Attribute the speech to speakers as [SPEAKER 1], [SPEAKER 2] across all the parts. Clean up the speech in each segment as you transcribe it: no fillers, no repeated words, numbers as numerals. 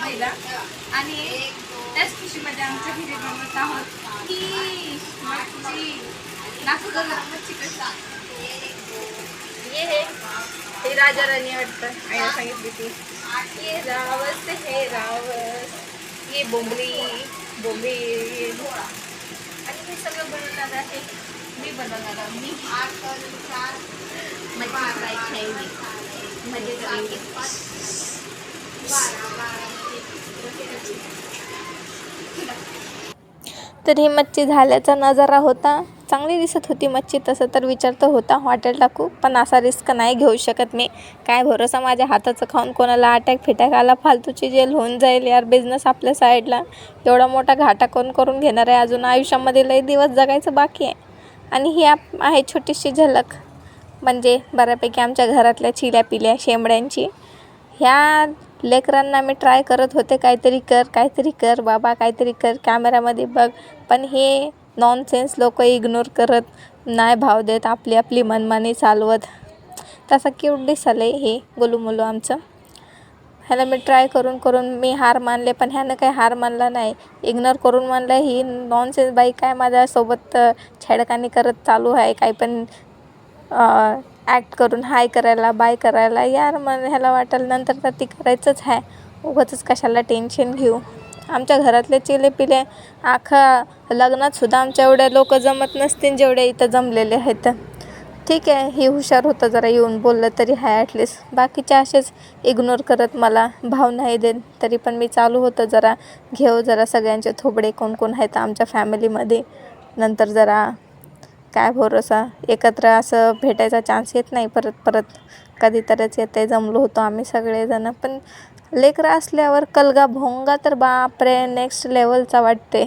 [SPEAKER 1] पहिला आणि त्याच खुशीमध्ये आमच्या घरी बनवत आहोत ही मच्छी दाखवतो जरा मच्छी कसा हे राजा राणी वाटतं आईला सांगितली ती हे रावस हे रावस ये बोंबली बोंबी आणि हे सगळं बनवणार आहे मी बनवणार आहे मी मच्छी फ्राय खाएंगे मजे करेंगे तर ही मच्छी झाल्याचा नजारा होता. चांगली दिसत होती मच्छी. तसं तर विचार तर होता हॉटेल टाकू, पण असा रिस्क नाही घेऊ शकत मी. काय भरोसा माझ्या हाताचं खाऊन कोणाला अटॅक फिटॅक आला, फालतूची जेल होऊन जाईल यार. बिझनेस आपल्या साईडला एवढा मोठा घाटा कोण करून घेणार आहे. अजून आयुष्यामध्ये लई दिवस जगायचं बाकी आहे. आणि ही आहे छोटीशी झलक, म्हणजे बऱ्यापैकी आमच्या घरातल्या चिल्या पिल्या शेंबड्यांची. ह्या लेकरांना मी ट्राय करत होते काहीतरी कर बाबा, काहीतरी कर, कॅमेऱ्यामध्ये बघ. पण हे नॉनसेन्स लोक इग्नोर करत, नाही भाव देत, आपली आपली मनमानी चालवत. तसा क्यूट दिसलं आहे हे गोलूमोलू आमचं. ह्याला मी ट्राय करून मी हार मानले, पण ह्यानं काही हार मानला नाही. इग्नोर करून म्हणलं ही नॉनसेन्स बाई काय माझ्यासोबत छेडखानी करत चालू आहे. काही पण ॲक्ट करून हाय करायला बाय करायला. यार मग ह्याला वाटेल नंतर तर ती करायचंच आहे. उगाचच कशाला टेन्शन घेऊ. आमच्या घरातले चिले पिले अख्खा लग्नातसुद्धा आमच्या एवढ्या लोक जमत नसतील जेवढे इथं जमलेले आहेत. ठीक आहे, ही हुशार होतं जरा येऊन बोललं तरी आहे ॲटलिस्ट. बाकीचे असेच इग्नोर करत मला भाव नाही देत. तरी पण मी चालू होतं जरा घेऊ जरा सगळ्यांचे थोबडे कोण कोण आहेत आमच्या फॅमिलीमध्ये. नंतर जरा काय भरोसा, एकत्र असं भेटायचा चान्स येत नाही परत कधीतरीच येते. जमलो होतो आम्ही सगळेजण, पण लेकरं असल्यावर कलगा भोंगा तर बापरे नेक्स्ट लेवलचा वाटते,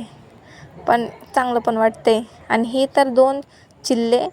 [SPEAKER 1] पण चांगलं पण वाटते. आणि ही तर 2 चिल्ले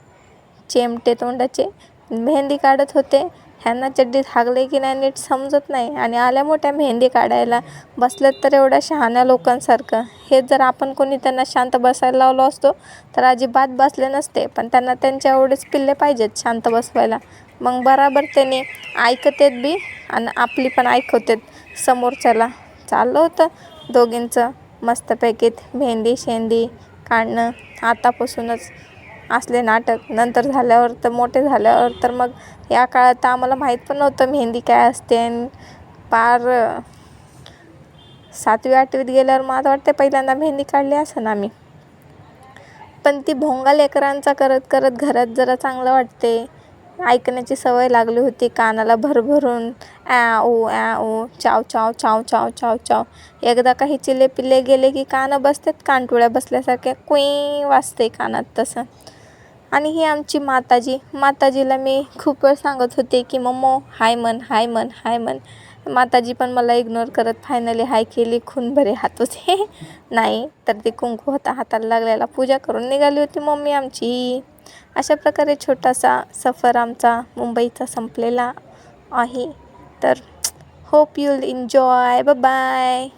[SPEAKER 1] चेमटे तोंडाचे मेहंदी काढत होते. ह्यांना चड्डीत हागले की नाही नीट समजत नाही. आणि आल्या मोठ्या मेहंदी काढायला बसलेत तर एवढ्या शहाण्या लोकांसारखं. हे जर आपण कोणी त्यांना शांत बसायला लावलो असतो तर अजिबात बसले नसते. पण त्यांना त्यांच्या एवढेच पिल्ले पाहिजेत शांत बसवायला. मग बराबर त्याने ऐकतेत बी आणि आपली पण ऐकवतेत समोरच्याला. चाललं होतं दोघींचं मस्तपैकी मेहंदी शेंदी काढणं. आतापासूनच असले नाटक. नंतर झाल्यावर तर मोठे झाल्यावर तर मग या काळात तर आम्हाला माहीत पण नव्हतं मेहंदी काय असते. पार 7वी 8वीत गेल्यावर मला वाटते पहिल्यांदा मेहंदी काढली असेल आम्ही. पण ती भोंगा लेकरांचा करत घरात जरा चांगलं वाटते. ऐकण्याची सवय लागली होती कानाला भरभरून. ओ चाव चाव चाव चाव चाव चाव. एकदा काही चिले पिल्ले गेले की कानं बसतात कानटुळ्या बसल्यासारख्या कुई वाजते कानात तसं. आणि ही आमची माताजीला मी खूप वेळ सांगत होते की मम्मो हाय म्हण. माताजी पण मला इग्नोर करत फायनली हाय केली. खून भरे हात होते नाही तर ते कुंकू होता हाताला लागलेला. पूजा करून निघाली होती मम्मी आमची. अशा प्रकारे छोटासा सफर आमचा मुंबईचा संपलेला आहे. तर hope you will enjoy. Bye.